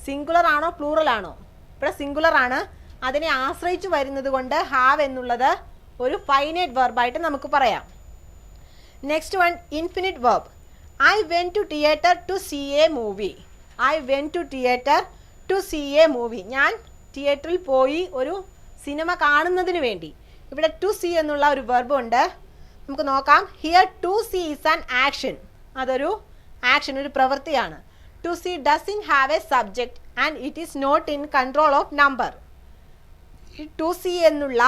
സിംഗുലർ ആണോ പ്ലൂറൽ ആണോ. ഇവിടെ സിംഗുലർ ആണ്, അതിനെ ആശ്രയിച്ച് വരുന്നത് കൊണ്ട് ഹാവ് എന്നുള്ളത് ഒരു ഫൈനൈറ്റ് വെർബായിട്ട് നമുക്ക് പറയാം. Next one infinite verb. I went to theatre to see a movie. I went to theatre to see a movie. ഞാൻ തിയേറ്ററിൽ പോയി ഒരു സിനിമ കാണുന്നതിന് വേണ്ടി. ഇവിടെ ടു സീ എന്നുള്ള ഒരു വെർബ് ഉണ്ട്, നമുക്ക് നോക്കാം. Here to see is an action. അതൊരു ആക്ഷൻ, ഒരു പ്രവൃത്തിയാണ്. To see doesn't have a subject and it is not in control of number. ഈ ടു സീ എന്നുള്ള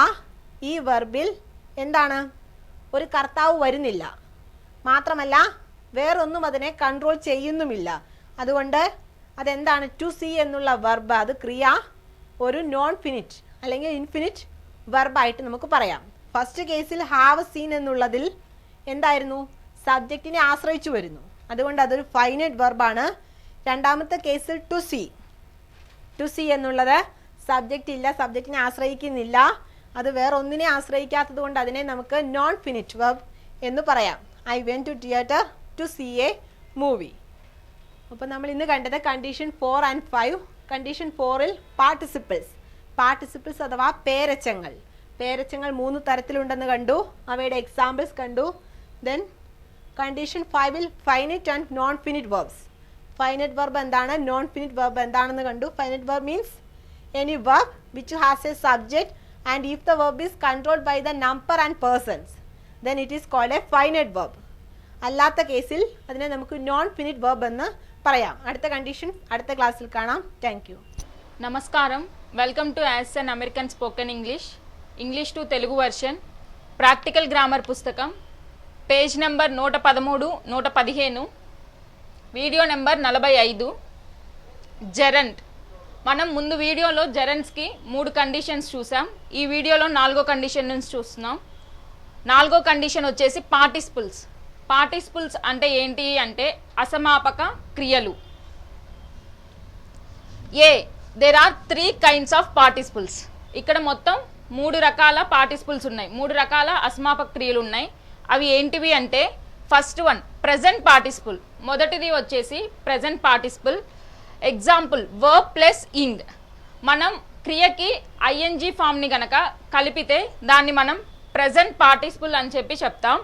ഈ വെർബിൽ എന്താണ്, ഒരു കർത്താവ് വരുന്നില്ല, മാത്രമല്ല വേറൊന്നും അതിനെ കൺട്രോൾ ചെയ്യുന്നുമില്ല. അതുകൊണ്ട് അതെന്താണ്, ടു സീ എന്നുള്ള വെർബ്, അത് ക്രിയ ഒരു നോൺ ഫിനിറ്റ് അല്ലെങ്കിൽ ഇൻഫിനിറ്റ് വെർബായിട്ട് നമുക്ക് പറയാം. ഫസ്റ്റ് കേസിൽ ഹാവ് സീൻ എന്നുള്ളതിൽ എന്തായിരുന്നു, സബ്ജക്റ്റിനെ ആശ്രയിച്ചു വരുന്നു, അതുകൊണ്ട് അതൊരു ഫൈനൈറ്റ് വെർബാണ്. രണ്ടാമത്തെ കേസിൽ ടു സീ എന്നുള്ളത് സബ്ജക്റ്റ് ഇല്ല, സബ്ജക്റ്റിനെ ആശ്രയിക്കുന്നില്ല, അത് വേറെ ഒന്നിനെ ആശ്രയിക്കാത്തത് കൊണ്ട് അതിനെ നമുക്ക് നോൺ ഫിനിറ്റ് വെർബ് എന്ന് പറയാം. I went to theatre to see a movie. അപ്പോൾ നമ്മൾ ഇന്ന് കണ്ടത് കണ്ടീഷൻ 4 ആൻഡ് 5. കണ്ടീഷൻ 4ൽ പാർട്ടിസിപ്പിൾസ് അഥവാ പേരച്ചങ്ങൾ 3 തരത്തിലുണ്ടെന്ന് കണ്ടു, അവയുടെ എക്സാമ്പിൾസ് കണ്ടു. ദെൻ കണ്ടീഷൻ 5ൽ finite and non finite verbs. Finite verb എന്താണ്, നോൺ ഫിനിറ്റ് വെർബ് എന്താണെന്ന് കണ്ടു. Finite verb means any verb which has a subject and if the verb is controlled by the number and persons then it is called a finite verb. അല്ലാത്ത കേസിൽ അതിനെ നമുക്ക് non finite verb എന്ന് പറയാം. അടുത്ത condition അടുത്ത ക്ലാസ്സിൽ കാണാം. Thank you. నమస్కారం. Welcome to as an American spoken English to Telugu version practical grammar పుస్తకం page number 113 115 video number 45 gerund. మనం ముందు వీడియోలో జెరంట్స్కి 3 కండిషన్స్ చూసాం. ఈ వీడియోలో 4వ కండిషన్ నుంచి చూస్తున్నాం. 4వ కండిషన్ వచ్చేసి పార్టిసిపుల్స్ అంటే ఏంటి అంటే అసమాపక క్రియలు. There are 3 kinds of participles. ఇక్కడ మొత్తం 3 రకాల పార్టిసిపుల్స్ ఉన్నాయి, 3 రకాల అసమాపక క్రియలు ఉన్నాయి. అవి ఏంటివి అంటే ఫస్ట్ వన్ ప్రెజెంట్ పార్టిసిపుల్. మొదటిది వచ్చేసి present participle. Example verb plus ing. మనం క్రియకి ఐఎన్జీ ఫామ్ని గనక కలిపితే దాన్ని మనం ప్రెజెంట్ పార్టిసిపుల్ అని చెప్పి చెప్తాం.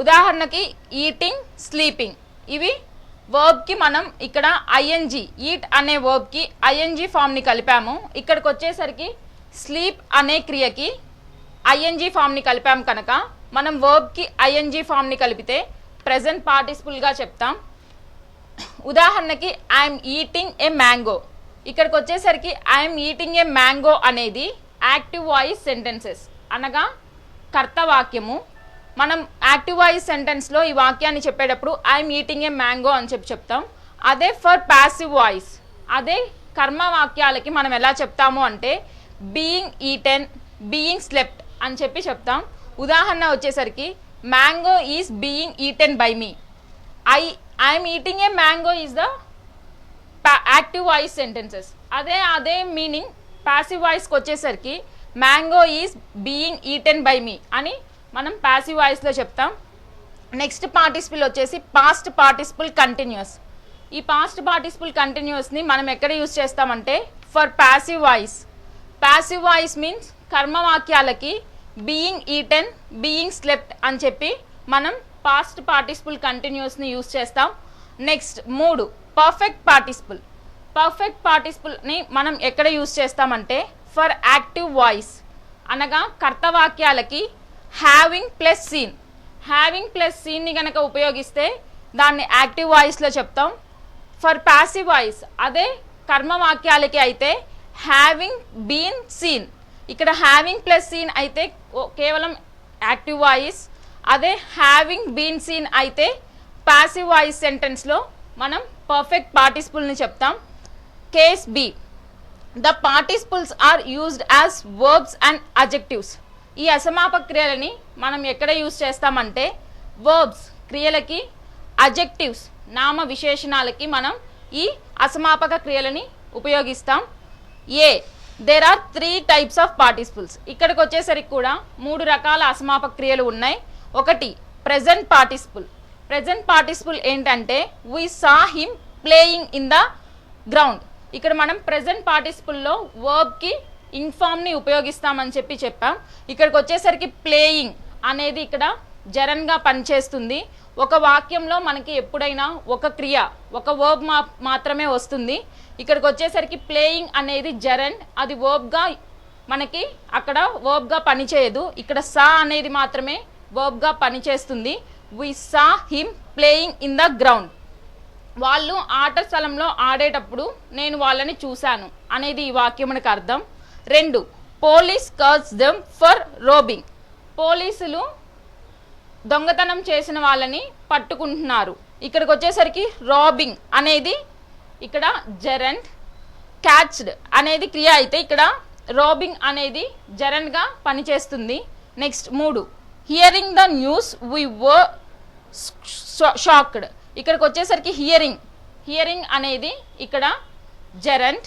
ఉదాహరణకి ఈటింగ్, స్లీపింగ్. ఇవి వర్బ్కి మనం ఇక్కడ ఐఎన్జీ ఈట్ అనే వర్బ్కి ఐఎన్జీ ఫామ్ని కలిపాము. ఇక్కడికి వచ్చేసరికి స్లీప్ అనే క్రియకి ఐఎన్జీ ఫామ్ని కలిపాము కనుక మనం వర్బ్కి ఐఎన్జీ ఫామ్ని కలిపితే ప్రెజెంట్ పార్టిసిపుల్గా చెప్తాం. ఉదాహరణకి ఐఎమ్ ఈటింగ్ ఏ మ్యాంగో. ఇక్కడికి వచ్చేసరికి ఐఎమ్ ఈటింగ్ ఏ మ్యాంగో అనేది యాక్టివ్ వాయిస్ సెంటెన్సెస్ అనగా కర్తవాక్యము. మనం యాక్టివ్ వాయిస్ సెంటెన్స్లో ఈ వాక్యాన్ని చెప్పేటప్పుడు ఐఎమ్ ఈటింగ్ ఏ మ్యాంగో అని చెప్తాం. అదే ఫర్ ప్యాసివ్ వాయిస్, అదే కర్మ వాక్యాలకి మనం ఎలా చెప్తాము అంటే బీయింగ్ ఈటెన్, బీయింగ్ స్లెప్ట్ అని చెప్పి చెప్తాం. ఉదాహరణ వచ్చేసరికి mango is being eaten by me. I'm eating a mango is the active voice sentences. అదే మీనింగ్ ప్యాసివ్ వాయిస్కి వచ్చేసరికి mango is being eaten by me అని మనం ప్యాసివ్ వాయిస్లో చెప్తాం. నెక్స్ట్ పార్టిసిపుల్ వచ్చేసి పాస్ట్ పార్టిసిపుల్ కంటిన్యూస్. ఈ పాస్ట్ పార్టిసిపుల్ కంటిన్యూస్ని మనం ఎక్కడ యూజ్ చేస్తామంటే for passive voice. Passive voice means కర్మవాక్యాలకి బీయింగ్ ఈటెన్, బీయింగ్ స్లెప్ట్ అని చెప్పి మనం పాస్ట్ పార్టిసిపుల్ కంటిన్యూస్ని యూజ్ చేస్తాం. Next 3 perfect participle. పర్ఫెక్ట్ పార్టిసిపుల్ని మనం ఎక్కడ యూజ్ చేస్తామంటే ఫర్ యాక్టివ్ వాయిస్ అనగా కర్తవాక్యాలకి having plus seen. Having plus సీన్ని కనుక ఉపయోగిస్తే దాన్ని యాక్టివ్ వాయిస్లో చెప్తాం. ఫర్ ప్యాసివ్ వాయిస్ అదే కర్మవాక్యాలకి అయితే హ్యావింగ్ బీన్ సీన్. ఇక్కడ హ్యావింగ్ ప్లస్ సీన్ అయితే కేవలం యాక్టివ్ వాయిస్, అదే హ్యావింగ్ బీన్ సీన్ అయితే ప్యాసివ్ వాయిస్ సెంటెన్స్లో మనం పర్ఫెక్ట్ పార్టిసిపుల్ని చెప్తాం. Case b the participles are used as verbs and adjectives. ఈ అసమాపక క్రియలని మనం ఎక్కడ యూజ్ చేస్తామంటే వర్బ్స్ క్రియలకి, అడ్జెక్టివ్స్ నామ విశేషణాలకి మనం ఈ అసమాపక క్రియలని ఉపయోగిస్తాం. There are 3 types of participles. ఇక్కడికి వచ్చేసరికి కూడా 3 రకాల అసమాపక క్రియలు ఉన్నాయి. ఒకటి ప్రెజెంట్ పార్టిసిపుల్. ప్రెజెంట్ పార్టిసిపుల్ ఏంటంటే we saw him playing in the ground. ఇక్కడ మనం ప్రెజెంట్ పార్టిసిపుల్లో వర్బ్కి ఇన్ఫామ్ని ఉపయోగిస్తామని చెప్పాం. ఇక్కడికి వచ్చేసరికి ప్లేయింగ్ అనేది ఇక్కడ జరన్గా పనిచేస్తుంది. ఒక వాక్యంలో మనకి ఎప్పుడైనా ఒక క్రియ ఒక వర్బ్ మాత్రమే వస్తుంది. ఇక్కడికి వచ్చేసరికి ప్లేయింగ్ అనేది జరన్, అది వర్బ్గా మనకి అక్కడ వర్బ్గా పనిచేయదు. ఇక్కడ సా అనేది మాత్రమే వర్బ్గా పనిచేస్తుంది. We saw him playing in the ground. వాళ్ళు ఆట స్థలంలో ఆడేటప్పుడు నేను వాళ్ళని చూశాను అనేది ఈ వాక్యమునకు అర్థం. 2 పోలీస్ కర్స్ దెమ్ ఫర్ రోబింగ్. పోలీసులు దొంగతనం చేసిన వాళ్ళని పట్టుకుంటున్నారు. ఇక్కడికి వచ్చేసరికి రాబింగ్ అనేది ఇక్కడ జెరండ్, క్యాచ్డ్ అనేది క్రియ అయితే ఇక్కడ రాబింగ్ అనేది జెరండ్గా పనిచేస్తుంది. Next 3 hearing the news we were shocked. ఇక్కడికి వచ్చేసరికి హియరింగ్ అనేది ఇక్కడ జెరండ్.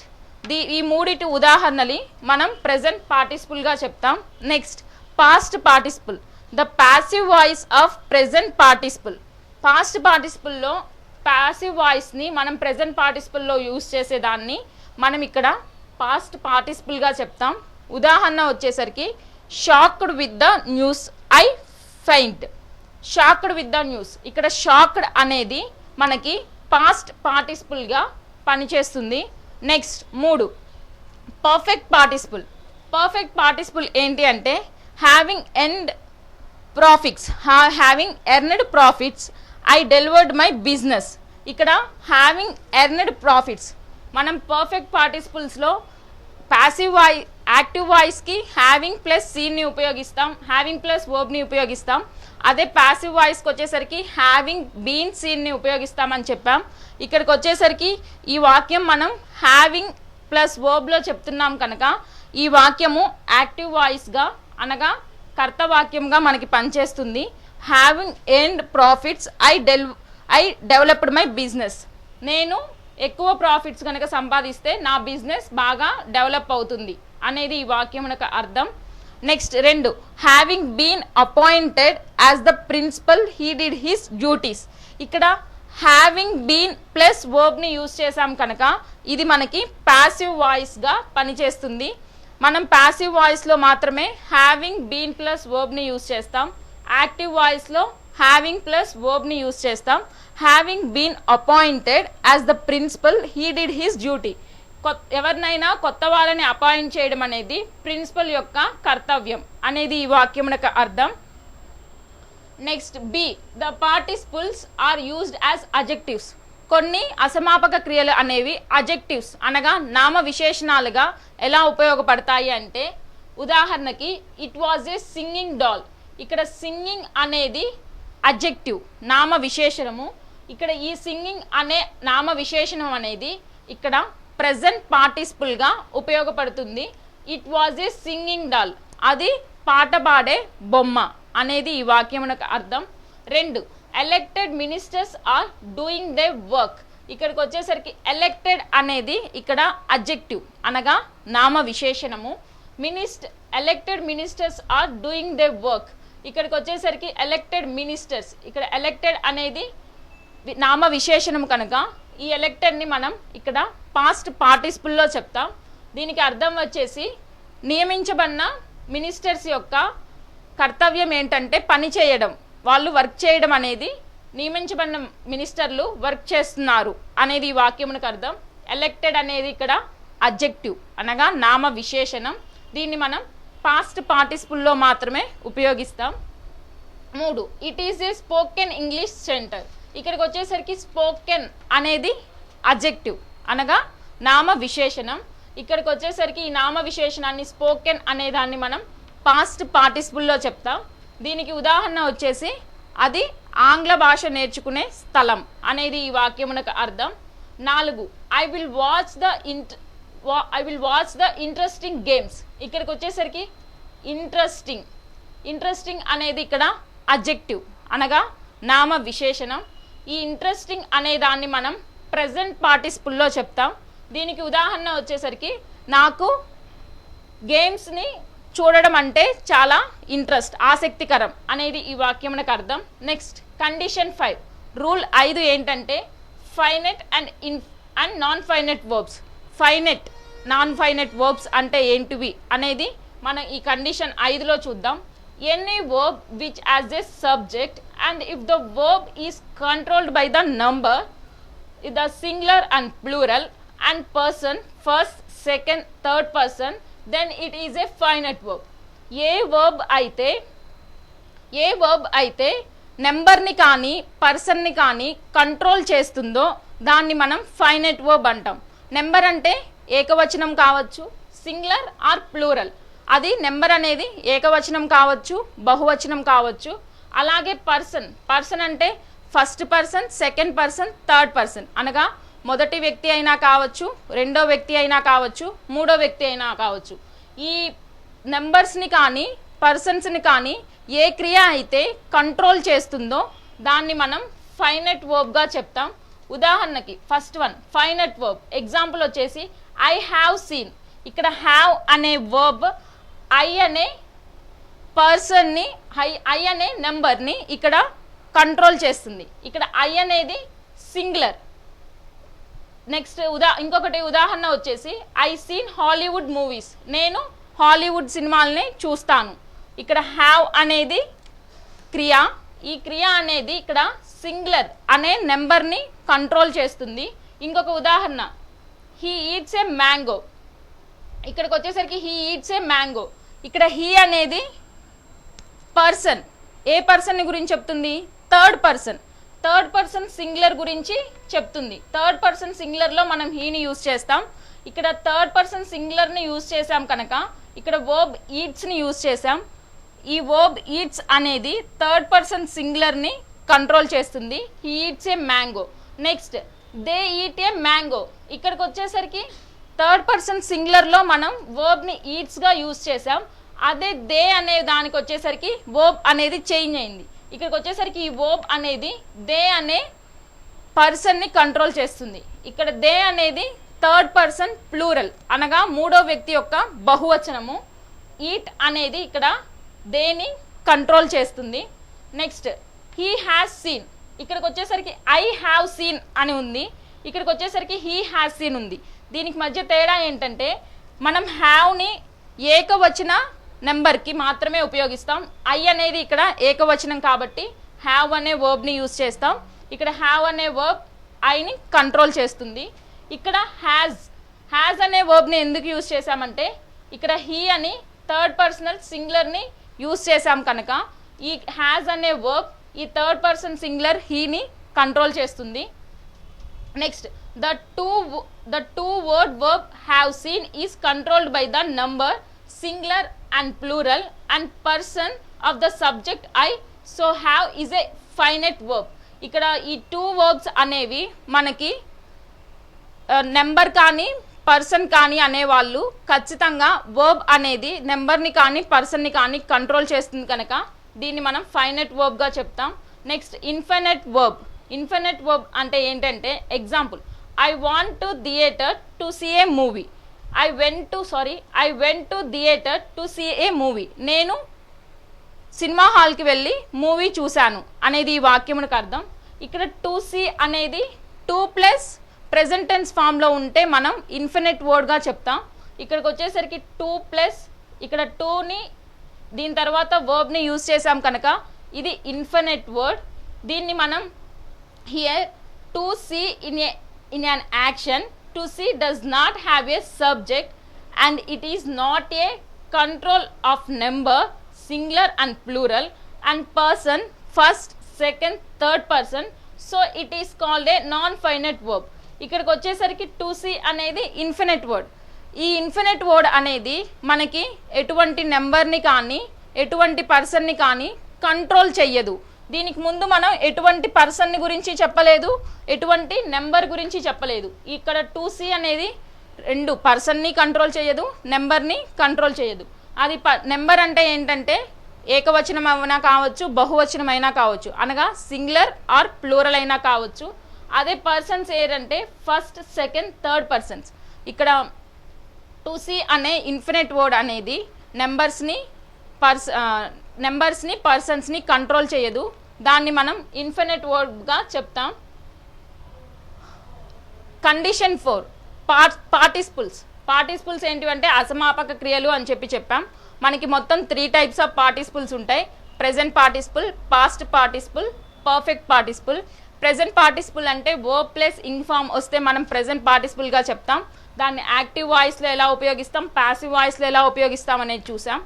ఈ మూడిటి ఉదాహరణలు మనం ప్రెజెంట్ పార్టిసిపుల్గా చెప్తాం. Next past participle, the passive voice of present participle. Past పార్టిసిపుల్లో ప్యాసివ్ వాయిస్ని మనం ప్రెజెంట్ పార్టిసిపుల్లో యూజ్ చేసేదాన్ని మనం ఇక్కడ పాస్ట్ పార్టిసిపుల్గా చెప్తాం. ఉదాహరణ వచ్చేసరికి shocked with the news I faint. Shocked with the news, ఇక్కడ షాక్డ్ అనేది మనకి పాస్ట్ పార్టిసిపుల్గా పనిచేస్తుంది. Next 3 perfect participle. Perfect participle ఏంటి అంటే having earned profits I delivered my business. ఇక్కడ హ్యావింగ్ ఎర్న్డ్ ప్రాఫిట్స్ మనం పర్ఫెక్ట్ పార్టిసిపుల్స్లో ప్యాసివ్ వాయిస్ యాక్టివ్ వాయిస్కి హ్యావింగ్ ప్లస్ సీన్ని ఉపయోగిస్తాం, హ్యావింగ్ ప్లస్ వర్బ్ని ఉపయోగిస్తాం. అదే ప్యాసివ్ వాయిస్కి వచ్చేసరికి హ్యావింగ్ బీన్ సీన్ని ఉపయోగిస్తామని చెప్పాం. ఇక్కడికి వచ్చేసరికి ఈ వాక్యం మనం హ్యావింగ్ ప్లస్ వర్బ్లో చెప్తున్నాం కనుక ఈ వాక్యము యాక్టివ్ వాయిస్గా అనగా కర్తవాక్యంగా మనకి పనిచేస్తుంది. Having earned profits I developed my business. నేను ఎక్కువ ప్రాఫిట్స్ కనుక సంపాదిస్తే నా బిజినెస్ బాగా డెవలప్ అవుతుంది అనేది ఈ వాక్యమునకు అర్థం. Next 2 having been appointed as the principal he did his duties. ఇక్కడ హ్యావింగ్ బీన్ ప్లస్ వర్బ్ని యూజ్ చేసాం కనుక ఇది మనకి ప్యాసివ్ వాయిస్గా పనిచేస్తుంది. మనం ప్యాసివ్ వాయిస్లో మాత్రమే హ్యావింగ్ బీన్ ప్లస్ వర్బ్ని యూజ్ చేస్తాం. యాక్టివ్ వాయిస్లో హ్యావింగ్ ప్లస్ వర్బ్ని యూజ్ చేస్తాం. Having been appointed as the principal he did his duty. ఎవరినైనా కొత్త వాళ్ళని అపాయింట్ చేయడం అనేది ప్రిన్సిపల్ యొక్క కర్తవ్యం అనేది ఈ వాక్యమునకు అర్థం. Next B the participles are used as adjectives. కొన్ని అసమాపక క్రియలు అనేవి అజెక్టివ్స్ అనగా నామ విశేషణాలుగా ఎలా ఉపయోగపడతాయి అంటే ఉదాహరణకి it was a singing doll. ఇక్కడ సింగింగ్ అనేది అజెక్టివ్ నామ విశేషణము. ఇక్కడ ఈ సింగింగ్ అనే నామ విశేషణం అనేది ఇక్కడ ప్రెజెంట్ పార్టిసిపుల్గా ఉపయోగపడుతుంది. It was a singing doll, అది పాట పాడే బొమ్మ అనేది ఈ వాక్యమునకు అర్థం. 2 elected ministers are doing their work. ఇక్కడికి వచ్చేసరికి ఎలెక్టెడ్ అనేది ఇక్కడ అడ్జెక్టివ్ అనగా నామ విశేషణము. Elected ministers are doing their work. ఇక్కడికి వచ్చేసరికి ఎలెక్టెడ్ మినిస్టర్స్, ఇక్కడ ఎలెక్టెడ్ అనేది నామ విశేషణం కనుక ఈ ఎలెక్టెడ్ని మనం ఇక్కడ పాస్ట్ పార్టిసిపుల్లో చెప్తాం. దీనికి అర్థం వచ్చేసి నియమించబడిన మినిస్టర్స్ యొక్క కర్తవ్యం ఏంటంటే పని చేయడం, వాళ్ళు వర్క్ చేయడం అనేది నియమించబడిన మినిస్టర్లు వర్క్ చేస్తున్నారు అనేది ఈ వాక్యమునకు అర్థం. ఎలెక్టెడ్ అనేది ఇక్కడ అడ్జెక్టివ్ అనగా నామ విశేషణం. దీన్ని మనం పాస్ట్ పార్టిసిపుల్లో మాత్రమే ఉపయోగిస్తాం. 3 it is a spoken English centre. ఇక్కడికి వచ్చేసరికి స్పోకెన్ అనేది అడ్జెక్టివ్ అనగా నామ విశేషణం. ఇక్కడికి వచ్చేసరికి ఈ నామ విశేషణాన్ని స్పోకెన్ అనే దాన్ని మనం పాస్ట్ పార్టిసిపుల్లో చెప్తాం. దీనికి ఉదాహరణ వచ్చేసి అది ఆంగ్ల భాష నేర్చుకునే స్థలం అనేది ఈ వాక్యమునకు అర్థం. 4 I will watch the interesting games. ఇక్కడికి వచ్చేసరికి ఇంట్రెస్టింగ్ అనేది ఇక్కడ అడ్జెక్టివ్ అనగా నామ విశేషణం. ఈ ఇంట్రెస్టింగ్ అనే దాన్ని మనం ప్రెజెంట్ పార్టిసిపుల్లో చెప్తాం. దీనికి ఉదాహరణ వచ్చేసరికి నాకు గేమ్స్ని చూడడం అంటే చాలా ఇంట్రెస్ట్, ఆసక్తికరం అనేది ఈ వాక్యమునకు అర్థం. నెక్స్ట్ కండిషన్ 5 రూల్ 5 ఏంటంటే finite and non finite verbs. Finite non finite verbs అంటే ఏంటివి అనేది మనం ఈ కండిషన్ 5లో చూద్దాం. Any verb which has a subject and if the verb is controlled by the number, the singular and plural and person first second third person, then it is a finite verb. A verb అయితే నెంబర్ని కానీ పర్సన్ని కానీ control చేస్తుందో దాన్ని మనం finite verb అంటాం. Number అంటే ఏకవచనం కావచ్చు, సింగులర్ ఆర్ ప్లూరల్. అది నెంబర్ అనేది ఏకవచనం కావచ్చు, బహువచనం కావచ్చు. అలాగే పర్సన్ అంటే first person, second person, third person, అనగా మొదటి వ్యక్తి అయినా కావచ్చు, రెండో వ్యక్తి అయినా కావచ్చు, మూడో వ్యక్తి అయినా కావచ్చు. ఈ నెంబర్స్ని కానీ పర్సన్స్ని కానీ ఏ క్రియ అయితే కంట్రోల్ చేస్తుందో దాన్ని మనం ఫైనెట్ వర్బ్గా చెప్తాం. ఉదాహరణకి first one finite verb example వచ్చేసి ఐ హ్యావ్ సీన్. ఇక్కడ హ్యావ్ అనే వర్బ్ ఐ అనే పర్సన్ని, ఐ అనే నెంబర్ని ఇక్కడ కంట్రోల్ చేస్తుంది. ఇక్కడ ఐ అనేది సింగులర్. నెక్స్ట్ ఇంకొకటి ఉదాహరణ వచ్చేసి ఐ సీన్ హాలీవుడ్ మూవీస్. నేను హాలీవుడ్ సినిమాలని చూస్తాను. ఇక్కడ హ్యావ్ అనేది క్రియ. ఈ క్రియ అనేది ఇక్కడ సింగులర్ అనే నెంబర్ని కంట్రోల్ చేస్తుంది. ఇంకొక ఉదాహరణ హీ ఈట్స్ ఏ మ్యాంగో. ఇక్కడికి వచ్చేసరికి హీ ఈట్స్ ఏ మ్యాంగో. ఇక్కడ హీ అనేది పర్సన్. ఏ పర్సన్ గురించి చెప్తుంది? థర్డ్ పర్సన్ సింగులర్ గురించి చెప్తుంది. థర్డ్ పర్సన్ సింగులర్లో మనం హీని యూజ్ చేస్తాం. ఇక్కడ థర్డ్ పర్సన్ సింగులర్ని యూజ్ చేసాం కనుక ఇక్కడ వర్బ్ ఈట్స్ని యూజ్ చేసాం. ఈ వర్బ్ ఈట్స్ అనేది థర్డ్ పర్సన్ సింగులర్ని కంట్రోల్ చేస్తుంది. He eats A mango. Next they eat a mango. ఇక్కడికి వచ్చేసరికి థర్డ్ పర్సన్ సింగులర్లో మనం వర్బ్ని ఈట్స్గా యూజ్ చేసాం. అదే దే అనే దానికి వచ్చేసరికి వర్బ్ అనేది చేంజ్ అయింది. ఇక్కడికి వచ్చేసరికి ఈ వర్బ్ అనేది దే అనే పర్సన్ని కంట్రోల్ చేస్తుంది. ఇక్కడ దే అనేది థర్డ్ పర్సన్ ప్లూరల్, అనగా మూడో వ్యక్తి యొక్క బహువచనము. ఈట్ అనేది ఇక్కడ దేని కంట్రోల్ చేస్తుంది. Next he has seen. ఇక్కడికి వచ్చేసరికి ఐ హ్యావ్ సీన్ అని ఉంది. ఇక్కడికి వచ్చేసరికి హీ హ్యాస్ సీన్ ఉంది. దీనికి మధ్య తేడా ఏంటంటే మనం హ్యావ్ని ఏకవచన నెంబర్కి మాత్రమే ఉపయోగిస్తాం. ఐ అనేది ఇక్కడ ఏకవచనం కాబట్టి హ్యావ్ అనే వర్బ్ని యూజ్ చేస్తాం. ఇక్కడ హ్యావ్ అనే వర్బ్ ఐని కంట్రోల్ చేస్తుంది. ఇక్కడ హ్యాజ్ అనే వర్బ్ని ఎందుకు యూజ్ చేసామంటే ఇక్కడ హీ అని థర్డ్ పర్సనల్ సింగులర్ని యూజ్ చేసాం కనుక ఈ హ్యాజ్ అనే వర్బ్ ఈ థర్డ్ పర్సన్ సింగులర్ హీని కంట్రోల్ చేస్తుంది. Next the two word verb have seen is controlled by the number singular and plural and person of the subject I. So have is a finite verb. ఇక్కడ ఈ two verbs అనేవి మనకి number కానీ person కానీ అనేవాళ్ళు ఖచ్చితంగా verb అనేది నెంబర్ని కానీ పర్సన్ని కానీ కంట్రోల్ చేస్తుంది కనుక దీన్ని మనం ఫైనెట్ వర్బ్గా చెప్తాం. నెక్స్ట్ ఇన్ఫినిట్ వర్బ్ అంటే ఏంటంటే example I want to theatre to see a movie. I went to theatre to see a movie. నేను సినిమా హాల్కి వెళ్ళి మూవీ చూశాను అనేది ఈ వాక్యమునికి అర్థం. ఇక్కడ టు సీ అనేది టూ ప్లస్ ప్రెజెంట్ టెన్స్ ఫామ్లో ఉంటే మనం ఇన్ఫినిట్ వర్డ్గా చెప్తాం. ఇక్కడికి వచ్చేసరికి టూ ప్లస్ ఇక్కడ టూని దీని తర్వాత వర్బ్ని యూజ్ చేసాం కనుక ఇది ఇన్ఫినిట్ వర్డ్. దీన్ని మనం here to see in an action. To see does not have a subject and it is not a control of number singular and plural and person first second third person. So it is called a non finite verb. ఇక్కడికి వచ్చేసరికి to see అనేది infinite word. ఈ infinite word అనేది మనకి ఎటువంటి నెంబర్ని కానీ ఎటువంటి పర్సన్ని కానీ కంట్రోల్ చెయ్యదు. దీనికి ముందు మనం ఎటువంటి పర్సన్ని గురించి చెప్పలేదు, ఎటువంటి నెంబర్ గురించి చెప్పలేదు. ఇక్కడ టు సీ అనేది రెండు పర్సన్ని కంట్రోల్ చేయదు, నెంబర్ని కంట్రోల్ చేయదు. అది నెంబర్ అంటే ఏంటంటే ఏకవచనం అయినా కావచ్చు, బహువచనం అయినా కావచ్చు, అనగా సింగులర్ ఆర్ ప్లూరల్ అయినా కావచ్చు. అదే పర్సన్స్ ఏంటంటే ఫస్ట్ సెకండ్ థర్డ్ పర్సన్స్. ఇక్కడ టు సీ అనే ఇన్ఫినిట్ వర్డ్ అనేది నెంబర్స్ని పర్సన్స్ని కంట్రోల్ చేయదు. దాన్ని మనం ఇన్ఫినిట్ వర్బ్గా చెప్తాం. కండిషన్ 4 పార్టిసిపుల్స్ ఏంటివంటే అసమాపక క్రియలు అని చెప్పాం. మనకి మొత్తం 3 టైప్స్ ఆఫ్ పార్టిసిపుల్స్ ఉంటాయి. Present participle, past participle, perfect participle. Present participle అంటే వర్బ్ ప్లస్ ఇంగ్ ఫామ్ వస్తే మనం ప్రెజెంట్ పార్టిసిపుల్గా చెప్తాం. దాన్ని యాక్టివ్ వాయిస్లో ఎలా ఉపయోగిస్తాం, ప్యాసివ్ వాయిస్లో ఎలా ఉపయోగిస్తాం అనేది చూసాం.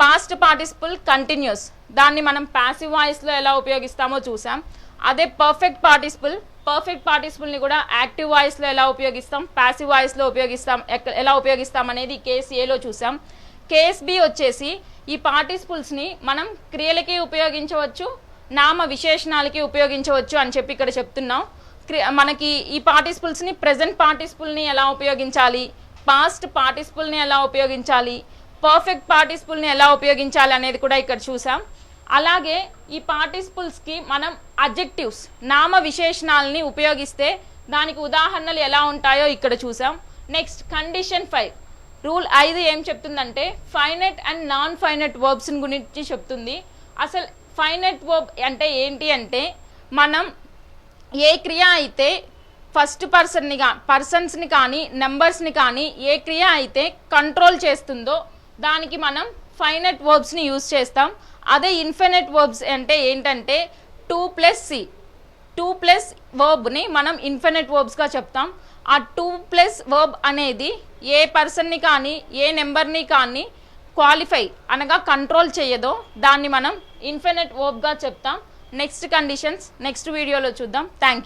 పాస్ట్ పార్టిసిపుల్ కంటిన్యూస్, దాన్ని మనం ప్యాసివ్ వాయిస్లో ఎలా ఉపయోగిస్తామో చూసాం. అదే పర్ఫెక్ట్ పార్టిసిపుల్ని కూడా యాక్టివ్ వాయిస్లో ఎలా ఉపయోగిస్తాం, ప్యాసివ్ వాయిస్లో ఎలా ఉపయోగిస్తాం అనేది కేస్ ఏలో చూసాం. కేస్ బి వచ్చేసి ఈ పార్టిసిపుల్స్ని మనం క్రియలకి ఉపయోగించవచ్చు, నామ విశేషణాలకి ఉపయోగించవచ్చు అని ఇక్కడ చెప్తున్నాం. మనకి ఈ పార్టిసిపుల్స్ని ప్రెజెంట్ పార్టిసిపుల్ని ఎలా ఉపయోగించాలి, పాస్ట్ పార్టిసిపుల్ని ఎలా ఉపయోగించాలి, పర్ఫెక్ట్ పార్టిసిపుల్ని ఎలా ఉపయోగించాలి అనేది కూడా ఇక్కడ చూసాం. అలాగే ఈ పార్టిసిపుల్స్కి మనం అడ్జెక్టివ్స్ నామ విశేషణాలని ఉపయోగిస్తే దానికి ఉదాహరణలు ఎలా ఉంటాయో ఇక్కడ చూసాం. నెక్స్ట్ కండిషన్ 5 రూల్ 5 ఏం చెప్తుందంటే finite and non finite verbs గురించి చెప్తుంది. అసలు ఫైనైట్ వర్బ్ అంటే ఏంటి అంటే మనం ఏ క్రియ అయితే ఫస్ట్ పర్సన్స్ని కానీ నెంబర్స్ని కానీ ఏ క్రియ అయితే కంట్రోల్ చేస్తుందో దానికి మనం ఫైనైట్ వర్బ్స్ని యూజ్ చేస్తాం. అదే ఇన్ఫినిట్ వర్బ్స్ అంటే ఏంటంటే 2+ వర్బ్ని మనం ఇన్ఫినిట్ వర్బ్స్గా చెప్తాం. ఆ 2+ వర్బ్ అనేది ఏ పర్సన్ని కానీ ఏ నెంబర్ని కానీ క్వాలిఫై అనగా కంట్రోల్ చేయదో దాన్ని మనం ఇన్ఫినిట్ వర్బ్గా చెప్తాం. నెక్స్ట్ కండిషన్స్ నెక్స్ట్ వీడియోలో చూద్దాం. Thank you.